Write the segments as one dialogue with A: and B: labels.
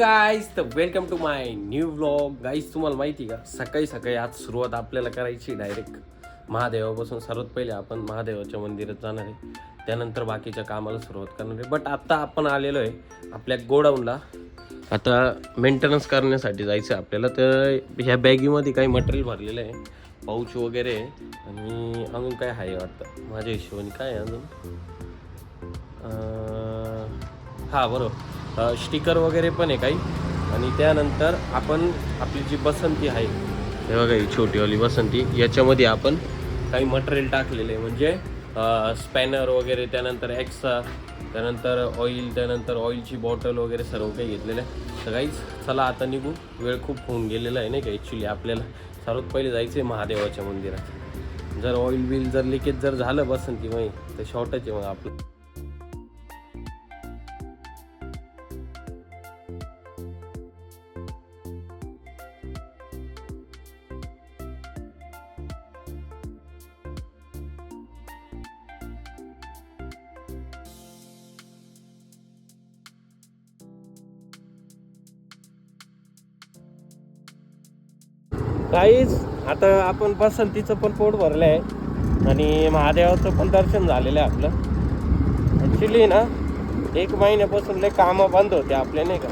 A: Guys तर welcome to my new vlog. Guys तुम्हाला माहिती का सकाळी सकाळी आज सुरुवात आपल्याला करायची डायरेक्ट महादेवापासून. सर्वात पहिले आपण महादेवाच्या मंदिरात जाणार आहे, त्यानंतर बाकीच्या कामाला सुरुवात करणार आहे. बट आता आपण आलेलो आहे आपल्या गोडाऊनला. आता मेंटेनन्स करण्यासाठी जायचं आहे आपल्याला. तर ह्या बॅगीमध्ये काही मटेरियल भरलेलं आहे, पाऊच वगैरे आहे आणि अजून काय आहे वाटतं माझ्या हिशोबाने. काय आहे अजून, हां बरोबर, स्टिकर वगैरे पण आहे काही. आणि त्यानंतर आपण आपली जी बसंती आहे, हे बघा ही छोटीवाली बसंती, याच्यामध्ये आपण काही मटेरियल टाकलेलं आहे. म्हणजे स्पॅनर वगैरे, त्यानंतर एक्सा, त्यानंतर ऑइल, त्यानंतर ऑइलची बॉटल वगैरे सर्व काही घेतलेलं आहे. तर काहीच चला आता निघू, वेळ खूप होऊन गेलेला आहे नाही का. ॲक्च्युली आपल्याला सर्वात पहिले जायचं आहे महादेवाच्या मंदिरात. जर ऑइल बिल जर लिकेज जर झालं बसंतीमध्ये तर शॉर्टच आहे मग आपलं. काहीच आता आपण बसंतीचं पण पोट भरलं आहे आणि महादेवाचं पण दर्शन झालेलं आहे आपलं. ॲक्च्युली ना 1 महिन्यापासून लय कामं बंद होते आपले नाही का.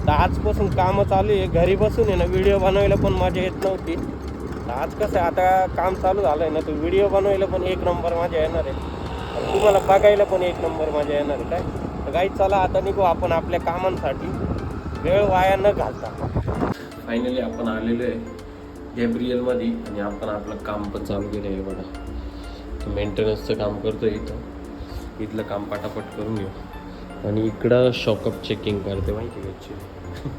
A: तर आजपासून कामं चालू आहे. घरी बसून आहे ना व्हिडिओ बनवायला पण मजा येत नव्हती. तर आज कसं आहे, आता काम चालू झालं आहे ना, तर व्हिडिओ बनवायला पण 1 नंबर मजा येणार आहे आणि तुम्हाला बघायला पण 1 नंबर मजा येणार आहे. काय तर काही चला आता निघू आपण आपल्या कामांसाठी, वेळ वाया न घालता. फायनली आपण आलेलो आहे गॅब्रियलमध्ये आणि आपण आपलं काम पण चालू केलं आहे. बघा मेंटेनन्सचं काम करतो आहे इथलं काम पटापट करून घेऊ. आणि इकडं शॉकअप चेकिंग करते माहिती आहे ॲक्च्युली.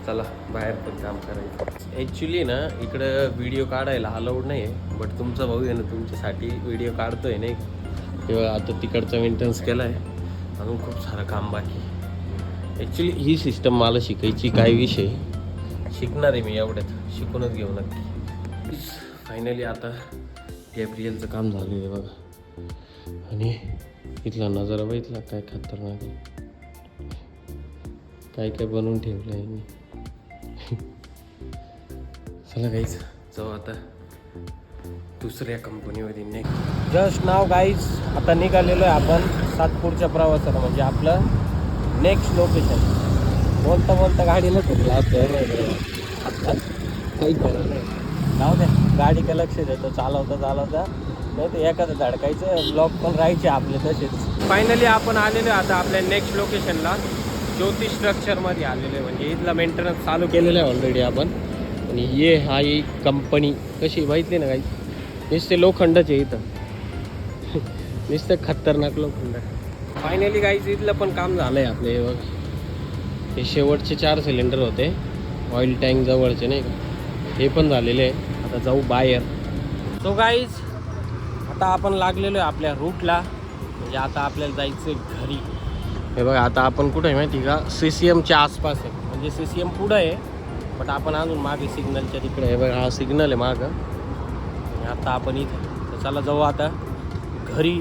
A: चला बाहेर पण काम करायचं. ॲक्च्युली ना इकडं व्हिडिओ काढायला अलाउड नाही आहे, बट तुमचा भाऊ आहे ना तुमच्यासाठी व्हिडिओ काढतो आहे नाही तेव्हा. आता तिकडचा मेंटेनन्स केला आहे, अजून खूप सारं काम बाकी. ॲक्च्युली ही सिस्टम मला शिकायची. काय विषय शिकणार आहे मी, एवढ्यात शिकूनच घेऊ नक्की. फायनली आता गॅब्रियलचं काम झालं आहे बघा. आणि इथला नजारा बघितला काय खतरनाक आहे, काय काय बनवून ठेवलं आहे मी. चला गाईज जाऊ आता दुसऱ्या कंपनीमध्ये. जस्ट नाव गाईज आता निघालेलो आहे आपण सातपूरच्या प्रवासाला, म्हणजे आपलं नेक्स्ट लोकेशन. बोलता बोलता गाडीला कुठला काही खरं नाही. जाऊ द्या, गाडीकडे लक्ष देतो चालवता नाही तर एखादं धडकायचं. ब्लॉक पण राहायचे आपले तसेच. फायनली आपण आलेलो आहे आता आपल्या नेक्स्ट लोकेशनला, ज्योती स्ट्रक्चरमध्ये आलेलो आहे. म्हणजे इथला मेंटेनन्स चालू केलेलं आहे ऑलरेडी आपण. आणि ये हा ही कंपनी कशी माहिती ना काही, नुसते लोखंडच आहे इथं. नुसतं खतरनाक लोखंड. फायनली काहीच इथलं पण काम झालं आहे आपले. बघा हे शेवटचे 4 सिलेंडर होते ऑइल टँक जवळचे नाही का, हे पण झालेले आहे. आता जाऊ बाहेर. सो गाईज आता आपण लागलेलो आहे आपल्या रूटला, म्हणजे आता आपल्याला जायचं आहे घरी. हे बघा आता आपण कुठं आहे माहिती का, CCMच्या आसपास आहे. म्हणजे CCM पुढं आहे, बट आपण अजून मागे सिग्नलच्या तिकडे आहे. बघा हा सिग्नल आहे मागं आणि आता आपण इथे. तर चला जाऊ आता घरी.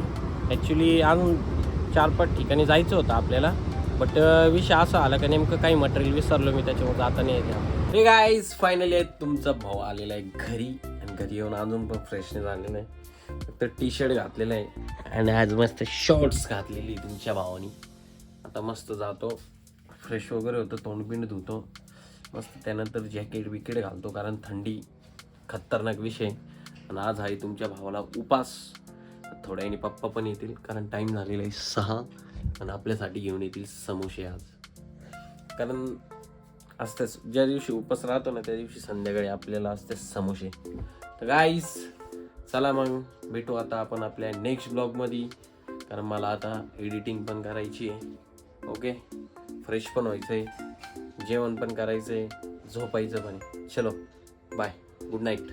A: ॲक्च्युली अजून 4-5 ठिकाणी जायचं होतं आपल्याला, बट विषय असा आला का नेमकं काही मटेरियल विसरलो मी, त्याच्यामुळे जाता नाही येते. हे गाईज फायनली तुमचा भाऊ आलेला आहे घरी. आणि घरी येऊन अजून पण फ्रेशनेस झालेलं नाही, फक्त टी-शर्ट घातलेलं आहे आणि आज मस्त शॉर्ट्स घातलेली तुमच्या भावानी. आता मस्त जातो, फ्रेश वगैरे होतं, तोंडबिंड धुतो मस्त, त्यानंतर जॅकेट बिकेट घालतो कारण थंडी खतरनाक विषय. आणि आज आहे तुमच्या भावाला उपास. थोड्याने पप्पा पण येतील कारण टाईम झालेला आहे 6 आणि आपल्यासाठी घेऊन येतील समोसे आज. कारण असतेच ज्या दिवशी उपास राहतो ना त्या दिवशी संध्याकाळी आपल्याला असते समोसे. तर गाईस चला मग भेटू आता आपण आपल्या नेक्स्ट ब्लॉगमध्ये, कारण मला आता एडिटिंग पण करायची आहे. ओके, फ्रेश पण व्हायचं आहे, जेवण पण करायचं आहे, झोपायचं पण. चलो बाय, गुड नाईट.